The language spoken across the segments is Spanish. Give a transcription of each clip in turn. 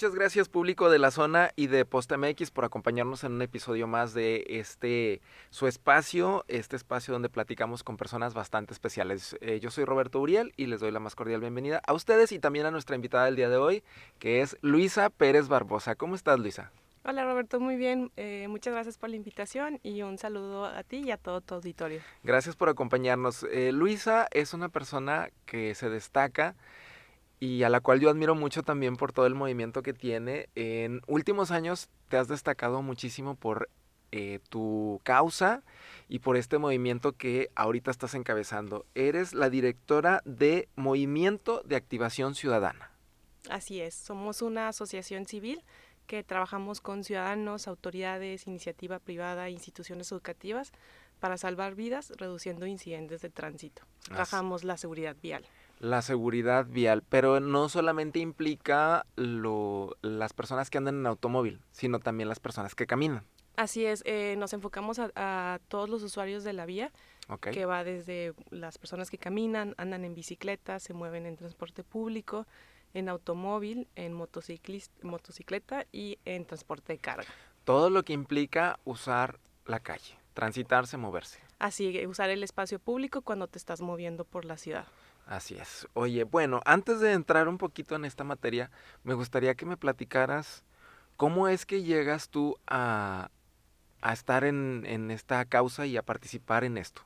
Muchas gracias, público de la zona y de PostMX, por acompañarnos en un episodio más de su espacio, este espacio donde platicamos con personas bastante especiales. Yo soy Roberto Uriel y les doy la más cordial bienvenida a ustedes y también a nuestra invitada del día de hoy, que es Luisa Pérez Barbosa. ¿Cómo estás, Luisa? Hola Roberto, muy bien. Muchas gracias por la invitación y un saludo a ti y a todo tu auditorio. Gracias por acompañarnos. Luisa es una persona que se destaca y a la cual yo admiro mucho también por todo el movimiento que tiene. En últimos años te has destacado muchísimo por tu causa y por este movimiento que ahorita estás encabezando. Eres la directora de Movimiento de Activación Ciudadana. Así es, somos una asociación civil que trabajamos con ciudadanos, autoridades, iniciativa privada e instituciones educativas para salvar vidas, reduciendo incidentes de tránsito. As- Trabajamos la seguridad vial. La seguridad vial, pero no solamente implica las personas que andan en automóvil, sino también las personas que caminan. Así es, nos enfocamos a todos los usuarios de la vía, ¿Ok? que va desde las personas que caminan, andan en bicicleta, se mueven en transporte público, en automóvil, en motocicleta y en transporte de carga. Todo lo que implica usar la calle, transitarse, moverse. Así, usar el espacio público cuando te estás moviendo por la ciudad. Así es. Oye, bueno, antes de entrar un poquito en esta materia, me gustaría que me platicaras cómo es que llegas tú a estar en esta causa y a participar en esto.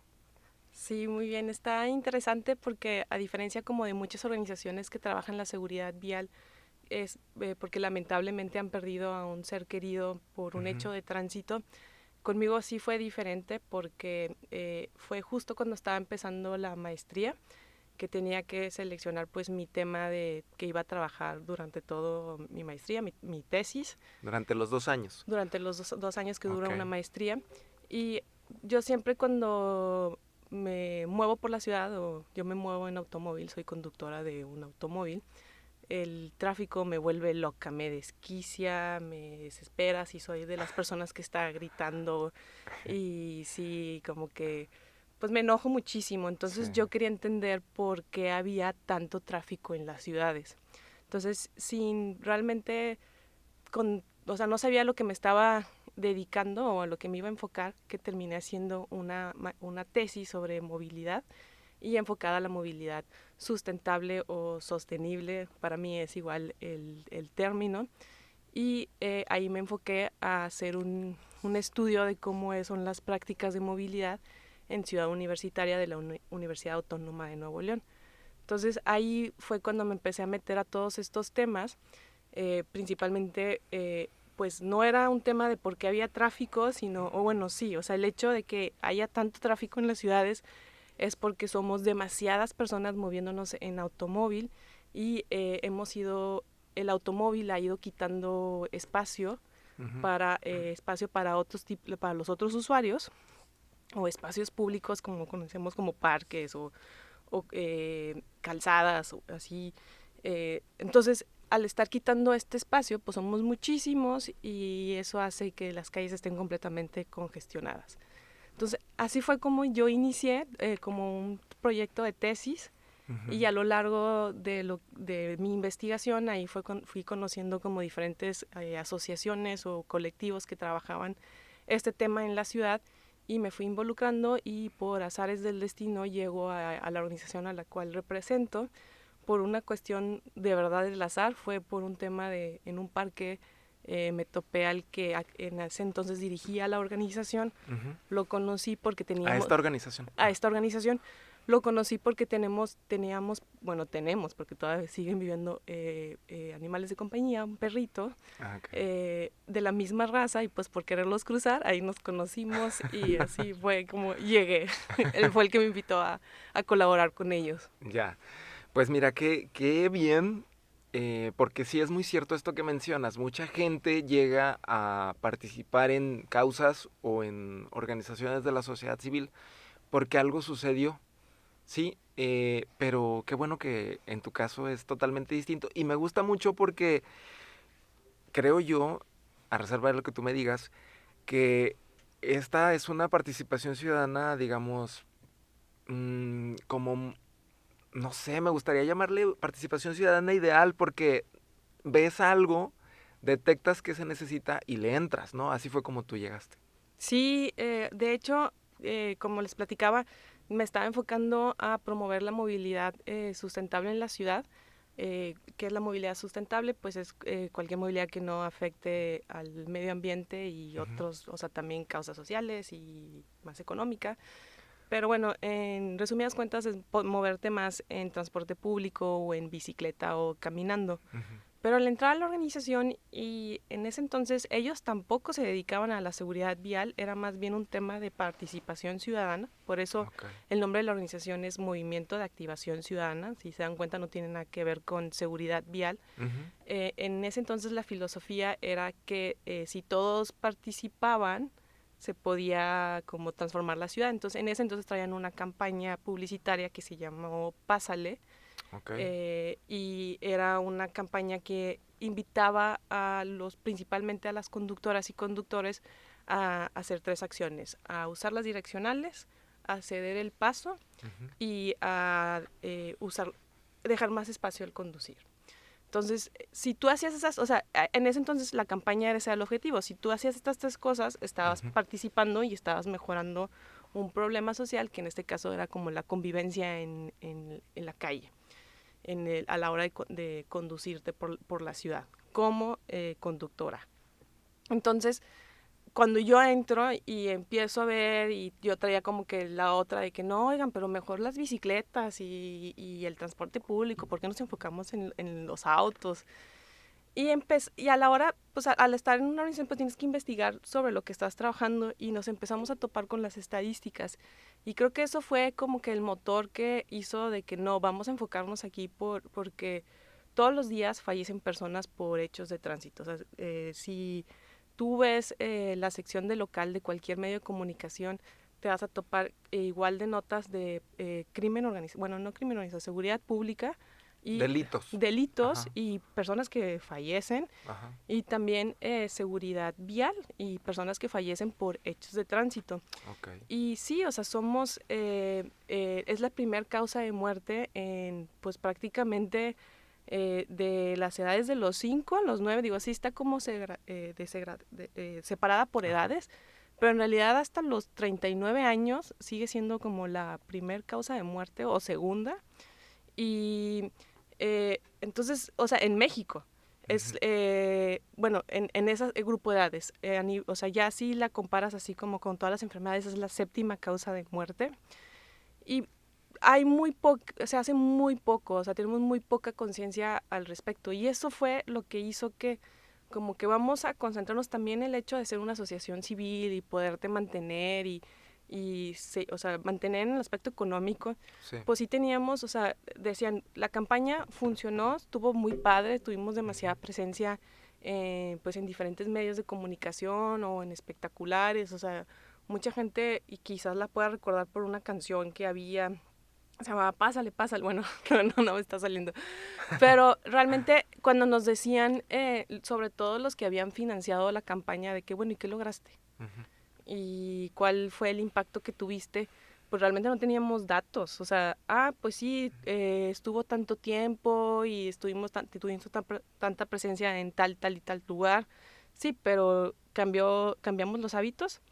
Sí, muy bien. Está interesante porque a diferencia como de muchas organizaciones que trabajan la seguridad vial, es porque lamentablemente han perdido a un ser querido por un Ujú. hecho de tránsito. Conmigo sí fue diferente porque fue justo cuando estaba empezando la maestría que tenía que seleccionar pues mi tema de que iba a trabajar durante todo mi maestría, mi tesis, Durante los 2 años. durante los dos años que dura Ok. una maestría. Y yo siempre cuando me muevo por la ciudad o yo me muevo en automóvil, soy conductora de un automóvil, el tráfico me vuelve loca, me desquicia, me desespera, si soy de las personas que está gritando y sí, como que pues me enojo muchísimo. Sí. Entonces yo quería entender por qué había tanto tráfico en las ciudades. Entonces, sin realmente o sea, no sabía a lo que me estaba dedicando o a lo que me iba a enfocar, que terminé haciendo una tesis sobre movilidad y enfocada a la movilidad sustentable o sostenible. Para mí es igual el término. Y ahí me enfoqué a hacer un estudio de cómo son las prácticas de movilidad en Ciudad Universitaria de la Universidad Autónoma de Nuevo León. Entonces ahí fue cuando me empecé a meter a todos estos temas, principalmente pues no era un tema de por qué había tráfico, sino, o bueno, sí, o sea, el hecho de que haya tanto tráfico en las ciudades es porque somos demasiadas personas moviéndonos en automóvil y el automóvil ha ido quitando Ujú. espacio para para los otros usuarios o espacios públicos como conocemos como parques o calzadas o así. Entonces, al estar quitando este espacio, pues somos muchísimos y eso hace que las calles estén completamente congestionadas. Entonces, así fue como yo inicié como un proyecto de tesis Ujú. y a lo largo de mi investigación ahí fui conociendo como diferentes asociaciones o colectivos que trabajaban este tema en la ciudad y me fui involucrando y por azares del destino llego a la organización a la cual represento por una cuestión de verdad del azar, fue por un tema en un parque me topé al que en ese entonces dirigía la organización, Ujú. lo conocí porque A teníamos esta organización. a esta organización. Lo conocí porque bueno, tenemos, porque todavía siguen viviendo animales de compañía, un perrito Ah, ok. de la misma raza y pues por quererlos cruzar, ahí nos conocimos y así fue como llegué. Él fue el que me invitó a colaborar con ellos. Ya. Pues mira, qué bien, porque sí es muy cierto esto que mencionas. Mucha gente llega a participar en causas o en organizaciones de la sociedad civil porque algo sucedió, sí, pero qué bueno que en tu caso es totalmente distinto. Y me gusta mucho porque creo yo, a reserva de lo que tú me digas, que esta es una participación ciudadana, digamos, como no sé, me gustaría llamarle participación ciudadana ideal porque ves algo detectas que se necesita y le entras, ¿no? Así fue como tú llegaste. Sí, de hecho, como les platicaba, me estaba enfocando a promover la movilidad sustentable en la ciudad. ¿Qué es la movilidad sustentable? Pues es cualquier movilidad que no afecte al medio ambiente y Ujú. otros, o sea, también causas sociales y más económica. Pero bueno, en resumidas cuentas es moverte más en transporte público o en bicicleta o caminando. Ujú. Pero al entrar a la organización y en ese entonces ellos tampoco se dedicaban a la seguridad vial, era más bien un tema de participación ciudadana. Por eso Ok. el nombre de la organización es Movimiento de Activación Ciudadana. Si se dan cuenta no tiene nada que ver con seguridad vial. Ujú. En ese entonces la filosofía era que si todos participaban se podía como transformar la ciudad. Entonces en ese entonces traían una campaña publicitaria que se llamó Pásale, Ok. y era una campaña que invitaba a principalmente a las conductoras y conductores a hacer 3 acciones: a usar las direccionales, a ceder el paso Ujú. y a dejar más espacio al conducir. Entonces, si tú hacías esas, o sea, en ese entonces la campaña era ese el objetivo. Si tú hacías estas 3 cosas, estabas Ujú. participando y estabas mejorando un problema social, que en este caso era como la convivencia en la calle a la hora de conducirte por la ciudad como conductora. Entonces, cuando yo entro y empiezo a ver, y yo traía como que la otra de que no, oigan, pero mejor las bicicletas y el transporte público, ¿por qué nos enfocamos en los autos? Y a la hora, pues al estar en una organización, pues tienes que investigar sobre lo que estás trabajando y nos empezamos a topar con las estadísticas. Y creo que eso fue como que el motor que hizo de que no, vamos a enfocarnos aquí porque todos los días fallecen personas por hechos de tránsito. O sea, si tú ves la sección de local de cualquier medio de comunicación, te vas a topar igual de notas de crimen organizado, bueno, no crimen organizado, seguridad pública y Delitos. delitos Ajá. y personas que fallecen, Ajá. y también seguridad vial y personas que fallecen por hechos de tránsito. Ok. Y sí, o sea, es la primera causa de muerte en, pues prácticamente de las edades de los 5 a los 9, digo, así está como separada por Ajá. edades, pero en realidad hasta los 39 años sigue siendo como la primer causa de muerte o segunda. Y entonces, o sea, en México, Ujú. bueno, en ese grupo de edades, o sea, ya si la comparas así como con todas las enfermedades, es la séptima causa de muerte. Y se hace muy poco, o sea, tenemos muy poca conciencia al respecto. Y eso fue lo que hizo que como que vamos a concentrarnos también en el hecho de ser una asociación civil y poderte mantener o sea, mantener en el aspecto económico. Sí. Pues sí teníamos, o sea, decían, la campaña funcionó, estuvo muy padre, tuvimos demasiada presencia pues en diferentes medios de comunicación o en espectaculares, o sea, mucha gente, y quizás la pueda recordar por una canción que había, se llamaba Pásale, Pásale, bueno, no me está saliendo, pero realmente cuando nos decían, sobre todo los que habían financiado la campaña, de que bueno, ¿y qué lograste? Ujú. ¿Y cuál fue el impacto que tuviste? Pues realmente no teníamos datos, o sea, pues sí, estuvo tanto tiempo y tuvimos tanta presencia en tal y tal lugar, sí, pero cambiamos los hábitos.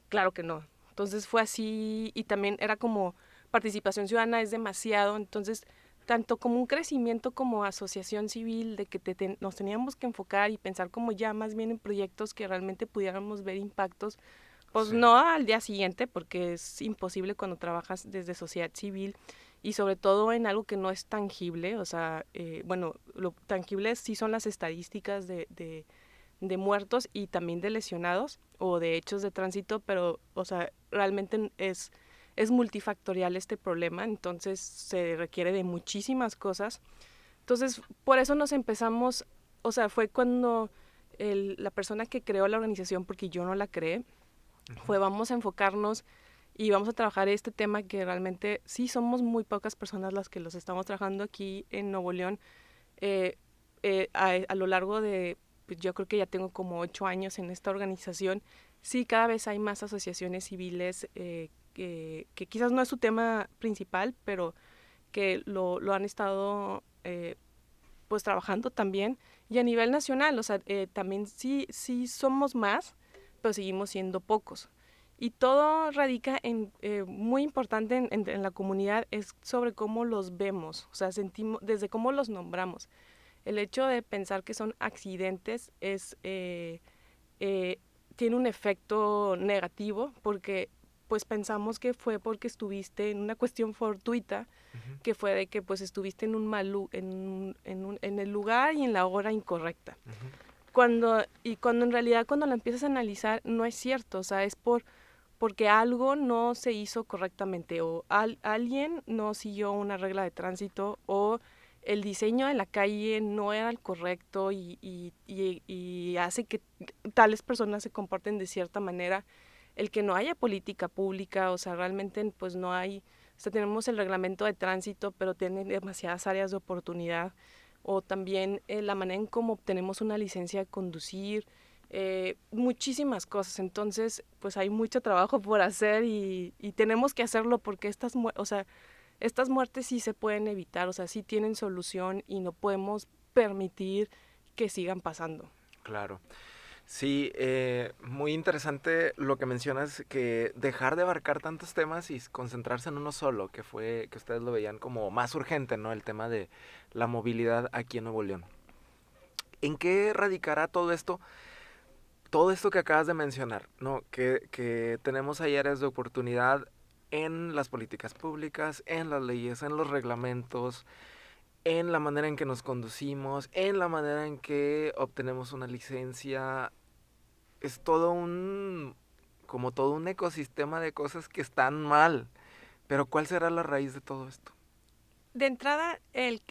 Claro que no. Entonces fue así, y también era como participación ciudadana es demasiado, entonces tanto como un crecimiento como asociación civil, de que nos teníamos que enfocar y pensar como ya más bien en proyectos que realmente pudiéramos ver impactos, pues Sí. no al día siguiente, porque es imposible cuando trabajas desde sociedad civil y sobre todo en algo que no es tangible. O sea, bueno, lo tangible sí son las estadísticas de muertos y también de lesionados o de hechos de tránsito, pero, o sea, realmente es multifactorial este problema, entonces se requiere de muchísimas cosas. Entonces, por eso nos empezamos, o sea, fue cuando la persona que creó la organización, porque yo no la creé, Ujú. fue vamos a enfocarnos y vamos a trabajar este tema que realmente sí somos muy pocas personas las que los estamos trabajando aquí en Nuevo León. eh, a lo largo de, pues yo creo que ya tengo como 8 años en esta organización, sí, cada vez hay más asociaciones civiles que quizás no es su tema principal, pero que lo han estado pues trabajando también, y a nivel nacional, o sea, también sí somos más, pero seguimos siendo pocos. Y todo radica en, muy importante en la comunidad, es sobre cómo los vemos, o sea, sentimos, desde cómo los nombramos. El hecho de pensar que son accidentes eh, tiene un efecto negativo porque pues pensamos que fue porque estuviste en una cuestión fortuita, Ujú, que fue de que pues estuviste en un en el lugar y en la hora incorrecta. ujú. Cuando en realidad cuando lo empiezas a analizar no es cierto, o sea, es porque algo no se hizo correctamente o alguien no siguió una regla de tránsito o el diseño de la calle no era el correcto y hace que tales personas se comporten de cierta manera. El que no haya política pública, o sea, realmente pues no hay, o sea, tenemos el reglamento de tránsito, pero tiene demasiadas áreas de oportunidad, o también la manera en cómo obtenemos una licencia de conducir, muchísimas cosas. Entonces, pues hay mucho trabajo por hacer y tenemos que hacerlo porque o sea, estas muertes sí se pueden evitar, o sea, sí tienen solución y no podemos permitir que sigan pasando. Claro. Sí, muy interesante lo que mencionas, que dejar de abarcar tantos temas y concentrarse en uno solo, que fue que ustedes lo veían como más urgente, ¿no? El tema de la movilidad aquí en Nuevo León. ¿En qué radicará todo esto? Todo esto que acabas de mencionar, ¿no? Que tenemos ahí áreas de oportunidad en las políticas públicas, en las leyes, en los reglamentos, en la manera en que nos conducimos, en la manera en que obtenemos una licencia. Es todo como todo un ecosistema de cosas que están mal. Pero ¿cuál será la raíz de todo esto? De entrada,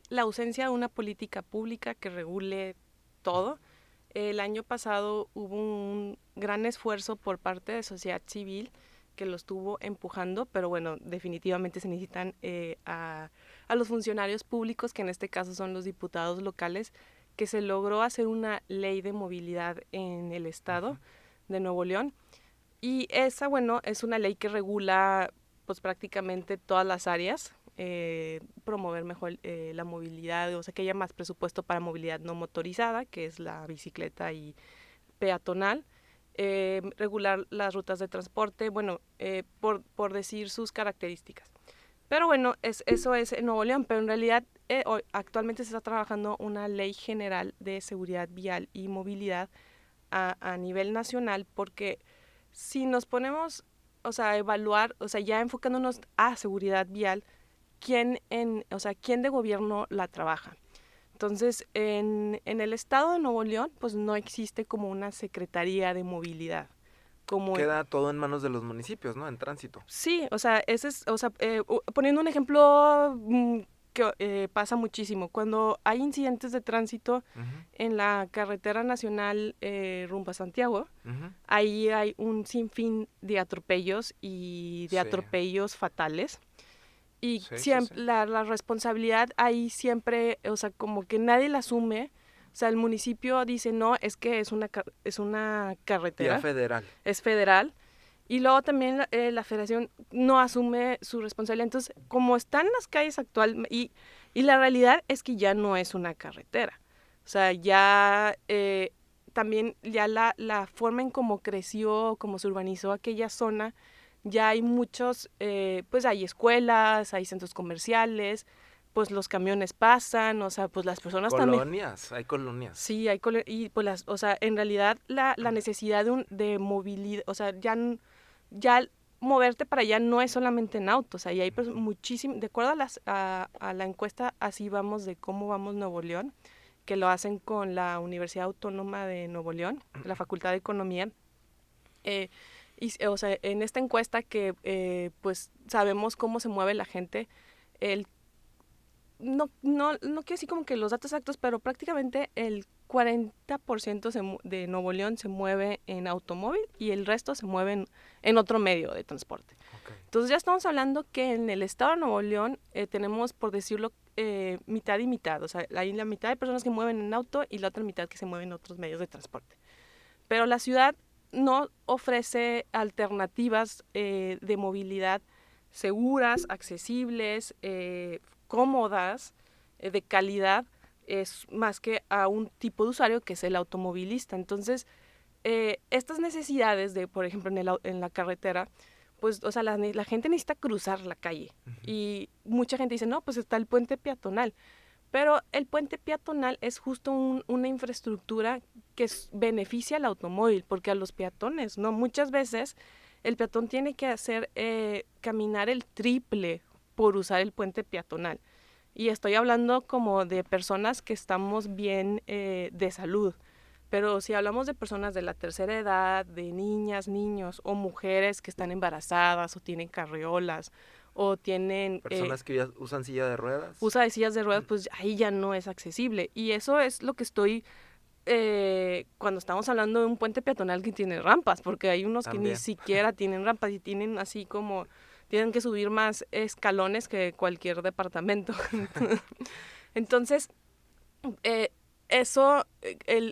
la ausencia de una política pública que regule todo. El año pasado hubo un gran esfuerzo por parte de sociedad civil que lo estuvo empujando, pero bueno, definitivamente se necesitan a los funcionarios públicos, que en este caso son los diputados locales, que se logró hacer una ley de movilidad en el estado Ujú. de Nuevo León. Y esa, bueno, es una ley que regula pues prácticamente todas las áreas, promover mejor la movilidad, o sea, que haya más presupuesto para movilidad no motorizada, que es la bicicleta y peatonal, regular las rutas de transporte, bueno, por decir sus características. Pero bueno, eso es en Nuevo León, pero en realidad actualmente se está trabajando una ley general de seguridad vial y movilidad a nivel nacional, porque si nos ponemos, o sea, a evaluar, o sea, ya enfocándonos a seguridad vial, o sea, quién de gobierno la trabaja. Entonces, en el estado de Nuevo León, pues no existe como una secretaría de movilidad. Como, Queda todo en manos de los municipios, ¿no? En tránsito. sí, o sea, o sea, poniendo un ejemplo que pasa muchísimo, cuando hay incidentes de tránsito Ujú, en la carretera nacional rumbo a Santiago, ujú. ahí hay un sinfín de atropellos y de Sí, atropellos fatales. Y sí, sí, sí. siempre, la responsabilidad ahí siempre, o sea, como que nadie la asume. O sea, el municipio dice, no, es que es una Vía carretera, federal. es federal. Y luego también la federación no asume su responsabilidad. Entonces, como están las calles actualmente, y la realidad es que ya no es una carretera. O sea, ya también ya la forma en cómo creció, cómo se urbanizó aquella zona, ya hay muchos, pues hay escuelas, hay centros comerciales, pues los camiones pasan, o sea, pues las personas también. Colonias, hay colonias. Sí, y pues o sea, en realidad la necesidad de movilidad, o sea, ya moverte para allá no es solamente en auto, o sea, y hay Ujú. muchísimo, de acuerdo a la encuesta Así Vamos de cómo vamos Nuevo León, que lo hacen con la Universidad Autónoma de Nuevo León, la Facultad de Economía, eh, o sea, en esta encuesta que pues sabemos cómo se mueve la gente, el no quiero decir como que los datos exactos, pero prácticamente el 40% de Nuevo León se mueve en automóvil y el resto se mueve en otro medio de transporte. Ok. Entonces ya estamos hablando que en el estado de Nuevo León tenemos, por decirlo, mitad y mitad. O sea, hay la mitad de personas que mueven en auto y la otra mitad que se mueven en otros medios de transporte. Pero la ciudad no ofrece alternativas de movilidad seguras, accesibles, cómodas, de calidad, es más que a un tipo de usuario que es el automovilista. Entonces, estas necesidades de, por ejemplo, en la carretera, pues, o sea, la gente necesita cruzar la calle. Y mucha gente dice, no, pues está el puente peatonal. Pero el puente peatonal es justo una infraestructura que beneficia al automóvil, porque a los peatones, ¿no? Muchas veces el peatón tiene que caminar el triple por usar el puente peatonal. Y estoy hablando como de personas que estamos bien de salud. Pero si hablamos de personas de la tercera edad, de niñas, niños o mujeres que están embarazadas o tienen carriolas o tienen... Personas que ya usan silla de ruedas. usa de sillas de ruedas, pues ahí ya no es accesible. Y eso es lo que estoy... cuando estamos hablando de un puente peatonal que tiene rampas, porque hay unos También. que ni siquiera tienen rampas y tienen así como... Tienen que subir más escalones que cualquier departamento. Entonces,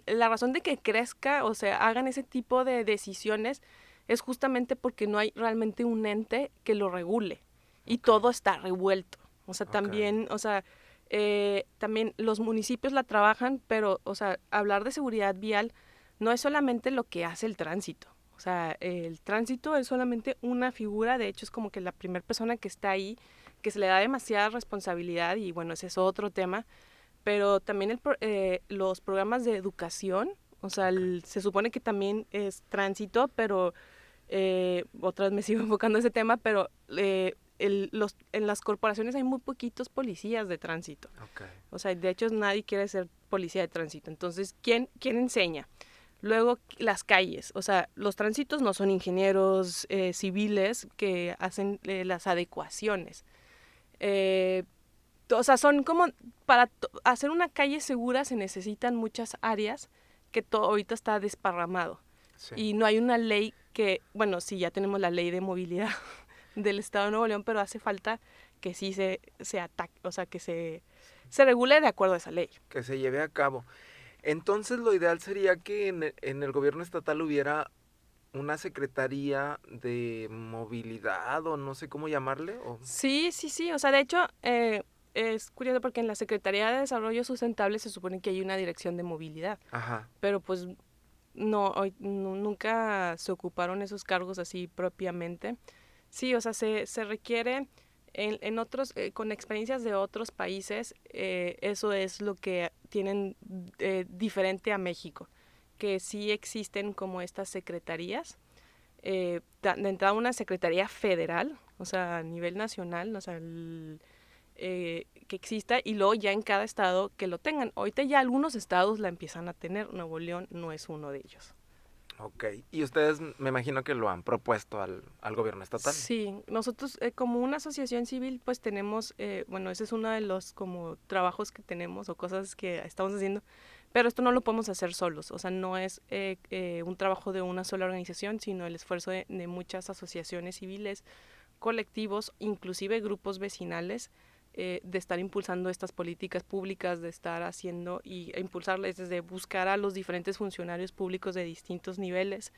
la razón de que crezca, o sea, hagan ese tipo de decisiones, es justamente porque no hay realmente un ente que lo regule. Y todo está revuelto. O sea, también, o sea, también los municipios la trabajan, pero, o sea, hablar de seguridad vial no es solamente lo que hace el tránsito. O sea, el tránsito es solamente una figura, de hecho es como que la primera persona que está ahí, que se le da demasiada responsabilidad y bueno, ese es otro tema, pero también los programas de educación, o sea, se supone que también es tránsito, pero otra vez me sigo enfocando en ese tema, pero en las corporaciones hay muy poquitos policías de tránsito. O sea, de hecho nadie quiere ser policía de tránsito. Entonces, ¿quién enseña? Luego, las calles. O sea, los tránsitos no son ingenieros civiles que hacen las adecuaciones. O sea, son como, para hacer una calle segura se necesitan muchas áreas que ahorita está desparramado. Sí. Y no hay una ley que, bueno, sí, ya tenemos la ley de movilidad del Estado de Nuevo León, pero hace falta que sí se ataque, o sea, que se regule de acuerdo a esa ley. Que se lleve a cabo. Entonces, lo ideal sería que en el gobierno estatal hubiera una secretaría de movilidad o no sé cómo llamarle. ¿O? Sí, o sea, de hecho, es curioso porque en la Secretaría de Desarrollo Sustentable se supone que hay una dirección de movilidad. Ajá. Pero pues nunca se ocuparon esos cargos así propiamente. Sí, o sea, se requiere en otros, con experiencias de otros países, eso es lo que tienen diferente a México, que sí existen como estas secretarías, de entrada una secretaría federal, o sea, a nivel nacional, o sea, que exista, y luego ya en cada estado que lo tengan. Ahorita ya algunos estados la empiezan a tener, Nuevo León no es uno de ellos. Ok, y ustedes me imagino que lo han propuesto al gobierno estatal. Sí, nosotros como una asociación civil pues tenemos, bueno, ese es uno de los como trabajos que tenemos o cosas que estamos haciendo, pero esto no lo podemos hacer solos, o sea, no es un trabajo de una sola organización, sino el esfuerzo de muchas asociaciones civiles, colectivos, inclusive grupos vecinales, de estar impulsando estas políticas públicas, de estar haciendo e impulsarles desde buscar a los diferentes funcionarios públicos de distintos niveles,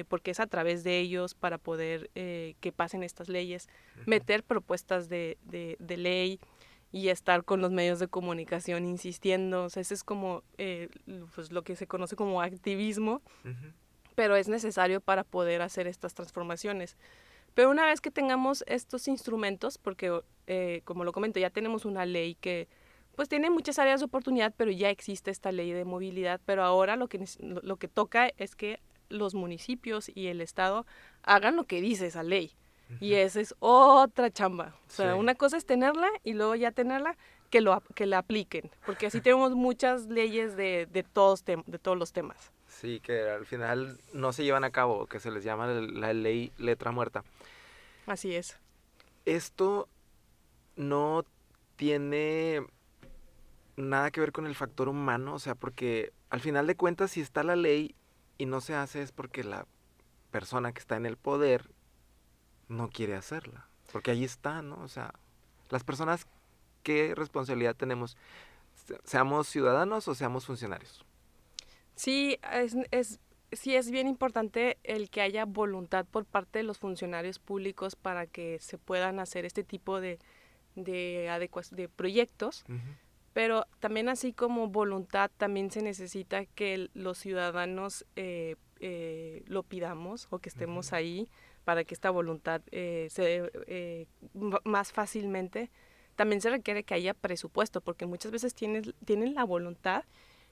porque es a través de ellos para poder que pasen estas leyes, meter propuestas de ley y estar con los medios de comunicación insistiendo. O sea, ese es como pues lo que se conoce como activismo, pero es necesario para poder hacer estas transformaciones. Pero una vez que tengamos estos instrumentos, porque como lo comento, ya tenemos una ley que pues tiene muchas áreas de oportunidad, pero ya existe esta ley de movilidad, pero ahora lo que toca es que los municipios y el Estado hagan lo que dice esa ley. Y esa es otra chamba. O sea, una cosa es tenerla y luego ya tenerla, que la apliquen, porque así tenemos muchas leyes de todos los temas. Sí, que al final no se llevan a cabo, que se les llama la ley letra muerta. Así es. Esto no tiene nada que ver con el factor humano, o sea, porque al final de cuentas, si está la ley y no se hace, es porque la persona que está en el poder no quiere hacerla, porque ahí está, ¿no? O sea, las personas, ¿qué responsabilidad tenemos? Seamos ciudadanos o seamos funcionarios. Sí, sí es bien importante el que haya voluntad por parte de los funcionarios públicos para que se puedan hacer este tipo de proyectos, pero también así como voluntad, también se necesita que los ciudadanos lo pidamos o que estemos ahí para que esta voluntad se dé más fácilmente. También se requiere que haya presupuesto, porque muchas veces tienen la voluntad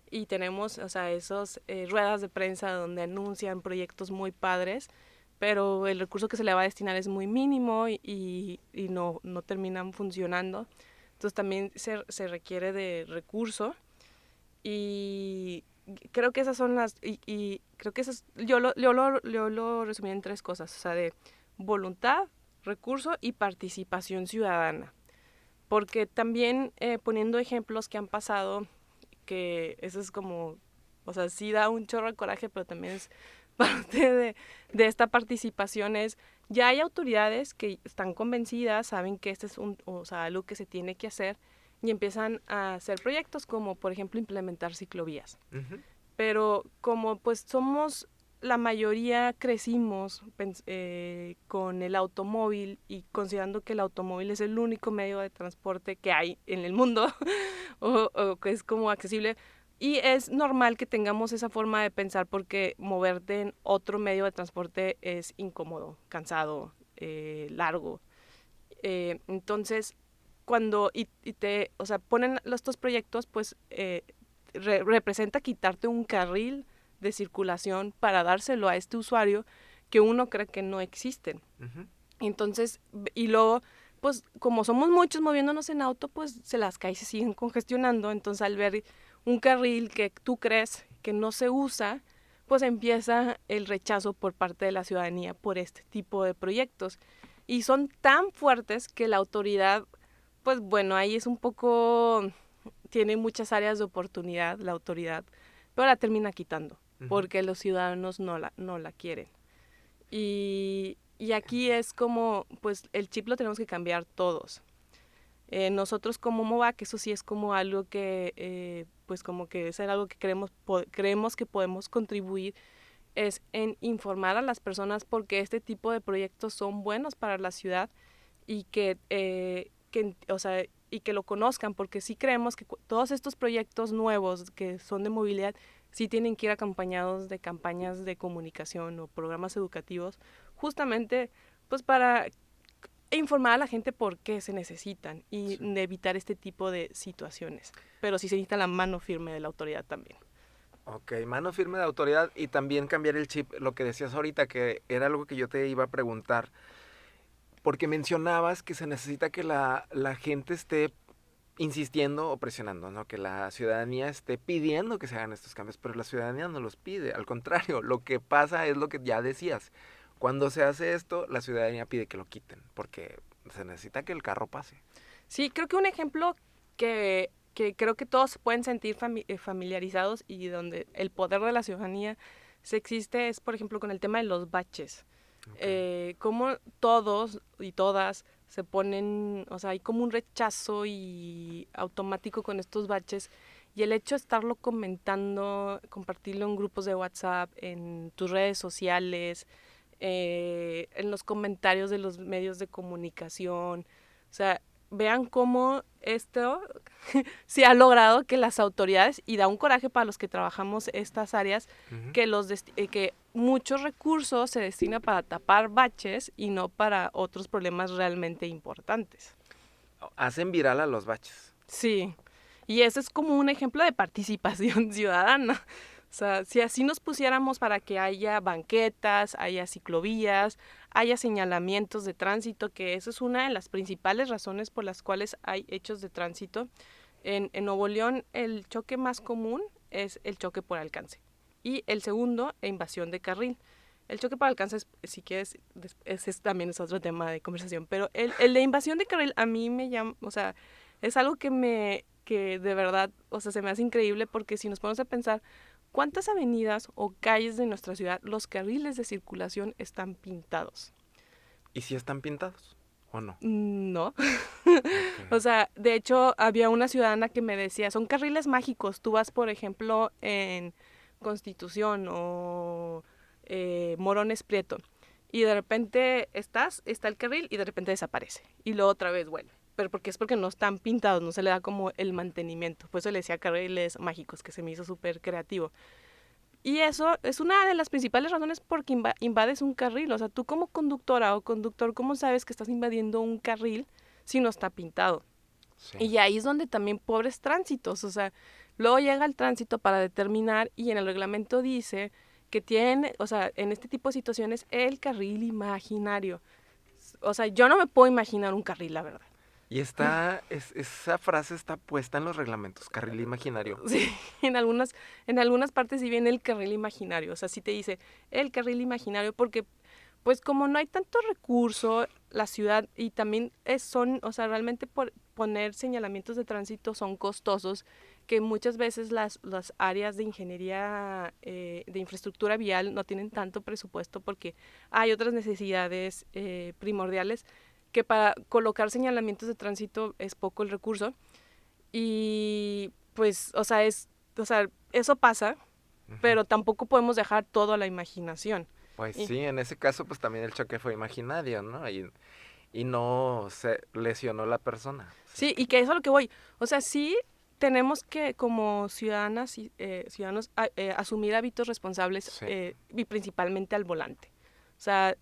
y tenemos, o sea, esos ruedas de prensa donde anuncian proyectos muy padres, pero el recurso que se le va a destinar es muy mínimo y no terminan funcionando. Entonces también se requiere de recurso y creo que esas son y creo que esas, yo lo resumí en 3 cosas, o sea, de voluntad, recurso y participación ciudadana. Porque también poniendo ejemplos que han pasado, que eso es como, o sea, sí da un chorro de coraje, pero también es parte de esta participación es, ya hay autoridades que están convencidas, saben que este es o sea, algo que se tiene que hacer y empiezan a hacer proyectos como, por ejemplo, implementar ciclovías. Ujú. Pero como pues somos, la mayoría crecimos con el automóvil y considerando que el automóvil es el único medio de transporte que hay en el mundo o que es como accesible, y es normal que tengamos esa forma de pensar porque moverte en otro medio de transporte es incómodo, cansado, largo. Entonces, cuando o sea, ponen estos proyectos, pues representa quitarte un carril de circulación para dárselo a este usuario que uno cree que no existen. Ujú. Entonces, y luego, pues como somos muchos moviéndonos en auto, pues las calles se siguen congestionando. Entonces, al ver un carril que tú crees que no se usa, pues empieza el rechazo por parte de la ciudadanía por este tipo de proyectos. Y son tan fuertes que la autoridad, pues bueno, ahí es un poco, tiene muchas áreas de oportunidad la autoridad, pero la termina quitando, Ujú. porque los ciudadanos no la quieren. Y aquí es como, pues el chip lo tenemos que cambiar todos. Nosotros como MOVAC, eso sí es como algo que, pues como que es algo que creemos que podemos contribuir, es en informar a las personas porque este tipo de proyectos son buenos para la ciudad y o sea, y que lo conozcan, porque sí creemos que todos estos proyectos nuevos que son de movilidad sí tienen que ir acompañados de campañas de comunicación o programas educativos, justamente pues para informar a la gente por qué se necesitan y Sí. de evitar este tipo de situaciones. Pero sí se necesita la mano firme de la autoridad también. Ok, mano firme de autoridad y también cambiar el chip, lo que decías ahorita, que era algo que yo te iba a preguntar, porque mencionabas que se necesita que la gente esté insistiendo o presionando, ¿no? Que la ciudadanía esté pidiendo que se hagan estos cambios, pero la ciudadanía no los pide, al contrario, lo que pasa es lo que ya decías. Cuando se hace esto, la ciudadanía pide que lo quiten, porque se necesita que el carro pase. Sí, creo que un ejemplo que creo que todos se pueden sentir familiarizados y donde el poder de la ciudadanía se existe es, por ejemplo, con el tema de los baches. Okay. Cómo todos y todas se ponen, o sea, hay como un rechazo y automático con estos baches y el hecho de estarlo comentando, compartirlo en grupos de WhatsApp, en tus redes sociales, en los comentarios de los medios de comunicación, o sea, vean cómo esto se ha logrado que las autoridades, y da un coraje para los que trabajamos estas áreas, Ujú. que muchos recursos se destinan para tapar baches y no para otros problemas realmente importantes. Hacen viral a los baches. Sí, y ese es como un ejemplo de participación ciudadana. O sea, si así nos pusiéramos para que haya banquetas, haya ciclovías, haya señalamientos de tránsito, que eso es una de las principales razones por las cuales hay hechos de tránsito. En Nuevo León el choque más común es el choque por alcance y el segundo, invasión de carril. El choque por alcance, si quieres, ese también es otro tema de conversación, pero el de invasión de carril a mí me llama, o sea, es algo que de verdad, o sea, se me hace increíble porque si nos ponemos a pensar, ¿cuántas avenidas o calles de nuestra ciudad los carriles de circulación están pintados? ¿Y si están pintados o no? No. Ok. O sea, de hecho, había una ciudadana que me decía, son carriles mágicos. Tú vas, por ejemplo, en Constitución o Morones Prieto y de repente está el carril y de repente desaparece y luego otra vez vuelve. pero porque no están pintados, no se le da como el mantenimiento. Por eso le decía carriles mágicos, que se me hizo súper creativo. Y eso es una de las principales razones por que invades un carril. O sea, tú como conductora o conductor, ¿cómo sabes que estás invadiendo un carril si no está pintado? Sí. Y ahí es donde también pobres tránsitos, o sea, luego llega el tránsito para determinar y en el reglamento dice que tienen, o sea, en este tipo de situaciones, el carril imaginario. O sea, yo no me puedo imaginar un carril, la verdad. Y esa frase está puesta en los reglamentos, carril imaginario. Sí, en algunas partes sí viene el carril imaginario, o sea, sí te dice el carril imaginario porque pues como no hay tanto recurso, la ciudad y también o sea, realmente por poner señalamientos de tránsito son costosos, que muchas veces las áreas de ingeniería de infraestructura vial no tienen tanto presupuesto porque hay otras necesidades primordiales que para colocar señalamientos de tránsito es poco el recurso y pues, o sea, eso pasa, pero tampoco podemos dejar todo a la imaginación. Pues Y, sí, en ese caso pues también el choque fue imaginario, ¿no? Y no se lesionó la persona. O sea, sí, y que eso es a lo que voy. O sea, sí tenemos que como ciudadanas y ciudadanos asumir hábitos responsables sí, y principalmente al volante. O sea,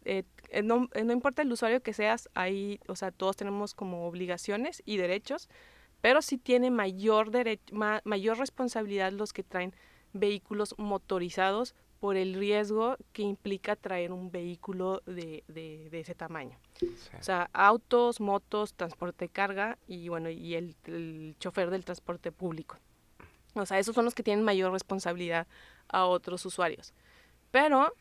no importa el usuario que seas, ahí, o sea, todos tenemos como obligaciones y derechos, pero sí tiene mayor responsabilidad los que traen vehículos motorizados por el riesgo que implica traer un vehículo de ese tamaño. sí. O sea, autos, motos, transporte de carga y bueno, y el chofer del transporte público. O sea, esos son los que tienen mayor responsabilidad a otros usuarios. Pero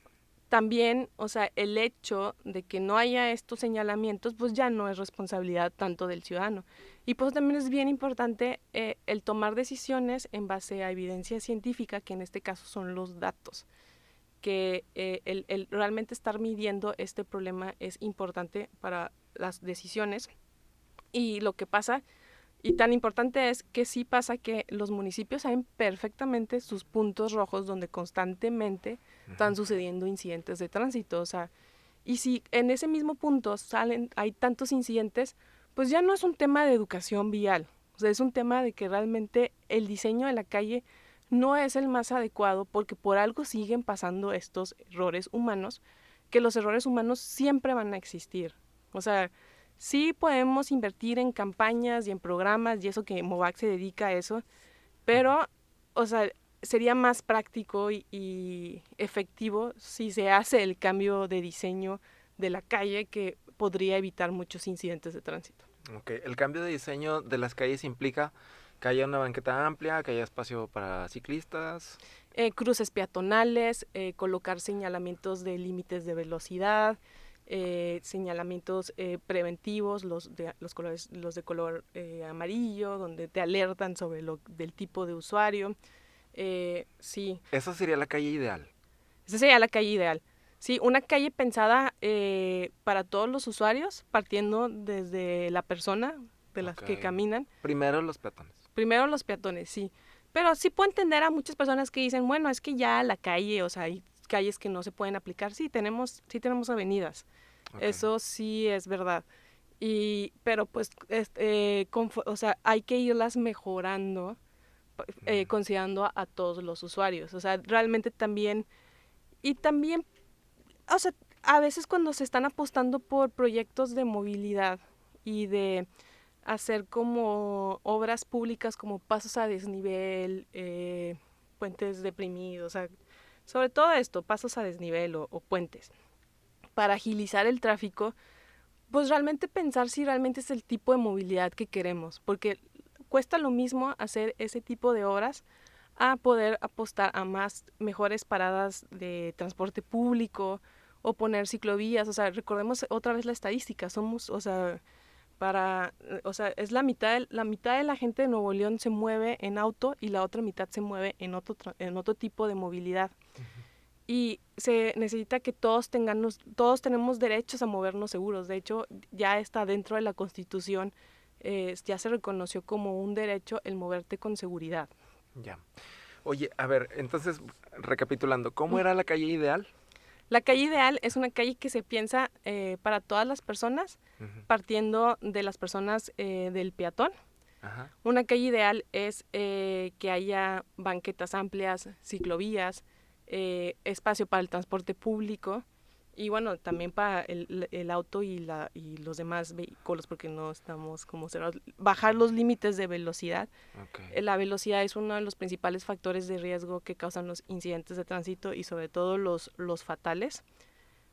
también, o sea, el hecho de que no haya estos señalamientos, pues ya no es responsabilidad tanto del ciudadano. Y pues también es bien importante el tomar decisiones en base a evidencia científica, que en este caso son los datos. Que el realmente estar midiendo este problema es importante para las decisiones. Y lo que pasa, y tan importante es que sí pasa que los municipios saben perfectamente sus puntos rojos donde constantemente están sucediendo incidentes de tránsito. O sea, y si en ese mismo punto hay tantos incidentes, pues ya no es un tema de educación vial. O sea, es un tema de que realmente el diseño de la calle no es el más adecuado porque por algo siguen pasando estos errores humanos, que los errores humanos siempre van a existir. O sea, sí podemos invertir en campañas y en programas y eso que MOVAC se dedica a eso, pero, o sea, sería más práctico y efectivo si se hace el cambio de diseño de la calle que podría evitar muchos incidentes de tránsito. Ok, el cambio de diseño de las calles implica que haya una banqueta amplia, que haya espacio para ciclistas. Cruces peatonales, colocar señalamientos de límites de velocidad, señalamientos preventivos, los de color amarillo, donde te alertan sobre del tipo de usuario. Sí, Esa sería la calle ideal. esa sería la calle ideal. Sí, una calle pensada para todos los usuarios, partiendo desde la persona de las Ok. que caminan. Primero los peatones. Primero los peatones, sí. Pero sí puedo entender a muchas personas que dicen, bueno, es que ya la calle, o sea, hay calles que no se pueden aplicar. Sí tenemos avenidas. Ok. Eso sí es verdad. Pero pues, o sea, hay que irlas mejorando, considerando a todos los usuarios. O sea, realmente también, y también, o sea, a veces cuando se están apostando por proyectos de movilidad y de hacer como obras públicas como pasos a desnivel, puentes deprimidos, o sea, sobre todo esto, pasos a desnivel o puentes, para agilizar el tráfico, pues realmente pensar si realmente es el tipo de movilidad que queremos, porque cuesta lo mismo hacer ese tipo de obras a poder apostar a mejores paradas de transporte público o poner ciclovías, o sea, recordemos otra vez la estadística, somos, o sea, es la mitad de la gente de Nuevo León se mueve en auto y la otra mitad se mueve en otro tipo de movilidad. Y se necesita que todos tenemos derechos a movernos seguros. De hecho, ya está dentro de la Constitución, ya se reconoció como un derecho el moverte con seguridad. Ya. Oye, a ver, entonces, recapitulando, ¿cómo era la calle ideal? La calle ideal es una calle que se piensa para todas las personas, partiendo de las personas del peatón. Ajá. Una calle ideal es que haya banquetas amplias, ciclovías, espacio para el transporte público y bueno, también para el auto y los demás vehículos, porque no estamos como cerrados. Bajar los límites de velocidad. Okay. La velocidad es uno de los principales factores de riesgo que causan los incidentes de tránsito y sobre todo los fatales.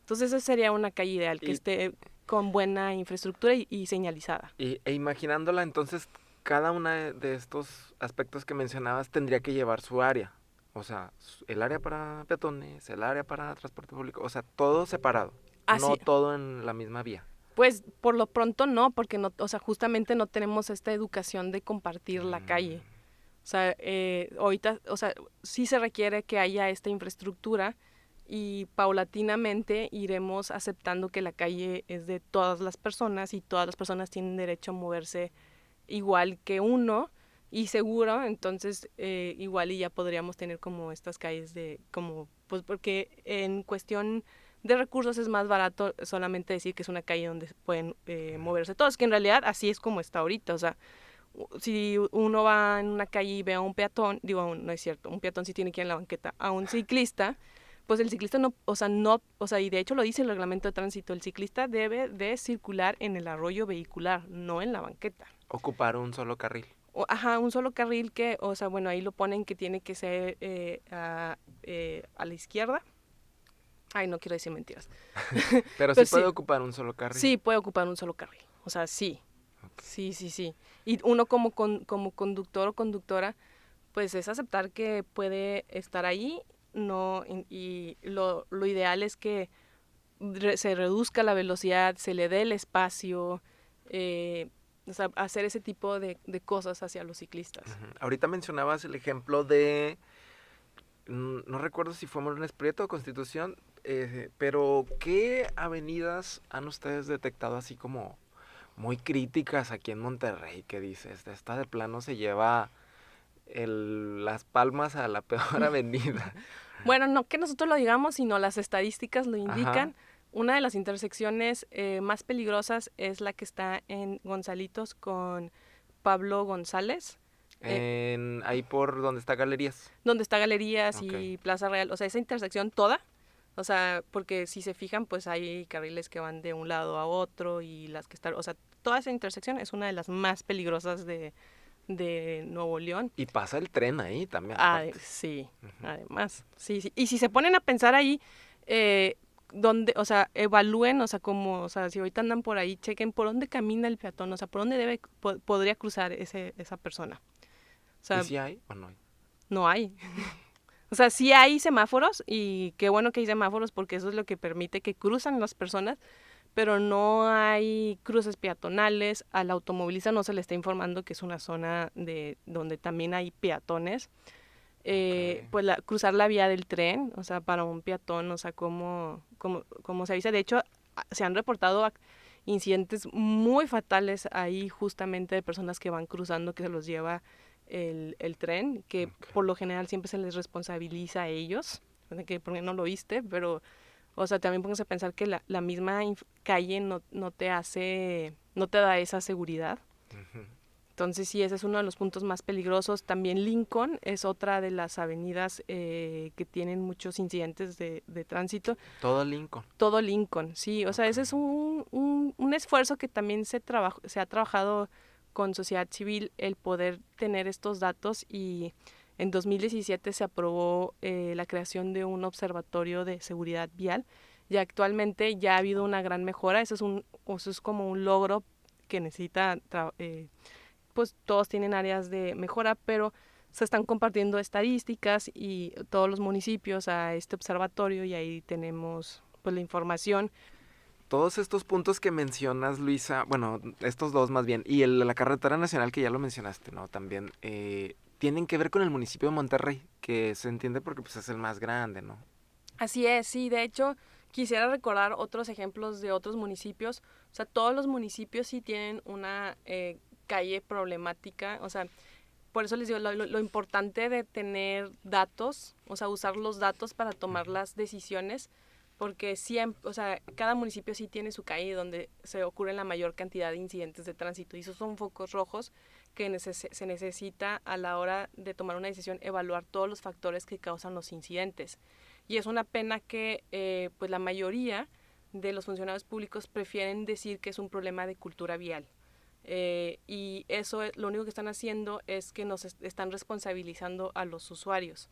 Entonces esa sería una calle ideal, que esté con buena infraestructura y señalizada. E imaginándola, entonces, cada uno de estos aspectos que mencionabas tendría que llevar su área. O sea, el área para peatones, el área para transporte público, o sea, todo separado, no Así, todo en la misma vía. pues por lo pronto no, porque no, o sea, justamente no tenemos esta educación de compartir la calle. O sea, ahorita, o sea, sí se requiere que haya esta infraestructura y paulatinamente iremos aceptando que la calle es de todas las personas y todas las personas tienen derecho a moverse igual que uno y seguro, entonces igual y ya podríamos tener como estas calles de, como, pues porque en cuestión de recursos es más barato solamente decir que es una calle donde pueden moverse todos, que en realidad así es como está ahorita, o sea, si uno va en una calle y ve a un peatón, digo, no es cierto, un peatón sí tiene que ir en la banqueta, a un ciclista, pues el ciclista no, y de hecho lo dice el reglamento de tránsito, el ciclista debe de circular en el arroyo vehicular, no en la banqueta. Ocupar un solo carril. Ajá, un solo carril que, o sea, bueno, ahí lo ponen que tiene que ser a la izquierda. Ay, no quiero decir mentiras. Pero sí Pero puede sí, ocupar un solo carril. sí puede ocupar un solo carril. O sea, sí. Okay. Sí. Y uno como conductor o conductora, pues es aceptar que puede estar ahí, no, y lo ideal es que se reduzca la velocidad, se le dé el espacio, o sea, hacer ese tipo de cosas hacia los ciclistas. Ahorita mencionabas el ejemplo de, no recuerdo si fue Morones Prieto o Constitución, pero ¿qué avenidas han ustedes detectado así como muy críticas aquí en Monterrey? Que dices, esta de plano se lleva las palmas a la peor avenida. Bueno, no que nosotros lo digamos, sino las estadísticas lo Ajá. indican. Una de las intersecciones más peligrosas es la que está en Gonzalitos con Pablo González, Ahí por donde está Galerías. donde está Galerías Ok. y Plaza Real. O sea, esa intersección toda. O sea, porque si se fijan, pues hay carriles que van de un lado a otro y las que están... O sea, toda esa intersección es una de las más peligrosas de Nuevo León. Y pasa el tren ahí también, Ah, aparte. sí, además, sí. Y si se ponen a pensar ahí, donde, o sea, evalúen, o sea, como, o sea, si ahorita andan por ahí, chequen por dónde camina el peatón, o sea, por dónde podría cruzar esa persona. O ¿Y sea, si hay o no hay? no hay. O sea, sí hay semáforos y qué bueno que hay semáforos porque eso es lo que permite que cruzan las personas, pero no hay cruces peatonales, al automovilista no se le está informando que es una zona de donde también hay peatones. Ok. Pues cruzar la vía del tren, o sea, para un peatón, o sea, cómo se avisa. De hecho, se han reportado incidentes muy fatales ahí justamente de personas que van cruzando, que se los lleva el tren, que Ok. por lo general siempre se les responsabiliza a ellos, que porque no lo viste, pero, o sea, también pónganse a pensar que la misma calle no te hace, no te da esa seguridad. Ujú. Entonces sí, ese es uno de los puntos más peligrosos. También Lincoln es otra de las avenidas que tienen muchos incidentes de tránsito. Todo Lincoln. Todo Lincoln, sí. O sea, ese Ok. es un esfuerzo que también se ha trabajado con sociedad civil, el poder tener estos datos y en 2017 se aprobó la creación de un observatorio de seguridad vial y actualmente ya ha habido una gran mejora. Eso es como un logro que necesita pues todos tienen áreas de mejora, pero se están compartiendo estadísticas y todos los municipios a este observatorio y ahí tenemos pues la información. Todos estos puntos que mencionas, Luisa, bueno, estos dos más bien, y la carretera nacional que ya lo mencionaste, ¿no? También tienen que ver con el municipio de Monterrey, que se entiende porque pues es el más grande, ¿no? Así es, sí, de hecho quisiera recordar otros ejemplos de otros municipios. O sea, todos los municipios sí tienen una calle problemática, o sea, por eso les digo, lo importante de tener datos, o sea, usar los datos para tomar las decisiones, porque siempre, o sea, cada municipio sí tiene su calle donde se ocurren la mayor cantidad de incidentes de tránsito y esos son focos rojos que se necesita a la hora de tomar una decisión evaluar todos los factores que causan los incidentes. Y es una pena que pues la mayoría de los funcionarios públicos prefieren decir que es un problema de cultura vial. Y eso lo único que están haciendo es que nos están responsabilizando a los usuarios.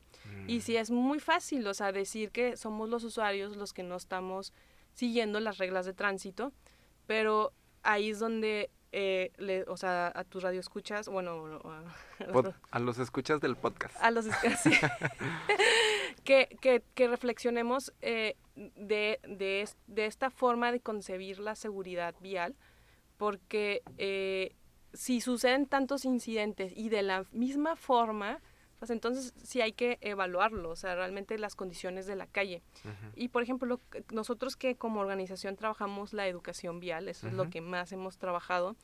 Y sí es muy fácil, o sea, decir que somos los usuarios los que no estamos siguiendo las reglas de tránsito, pero ahí es donde, o sea, a tus radioescuchas, bueno, A los escuchas del podcast. a los sí, que reflexionemos de esta forma de concebir la seguridad vial, porque si suceden tantos incidentes y de la misma forma, pues entonces sí hay que evaluarlo, o sea, realmente las condiciones de la calle. Uh-huh. Y por ejemplo, nosotros que como organización trabajamos la educación vial, eso es lo que más hemos trabajado,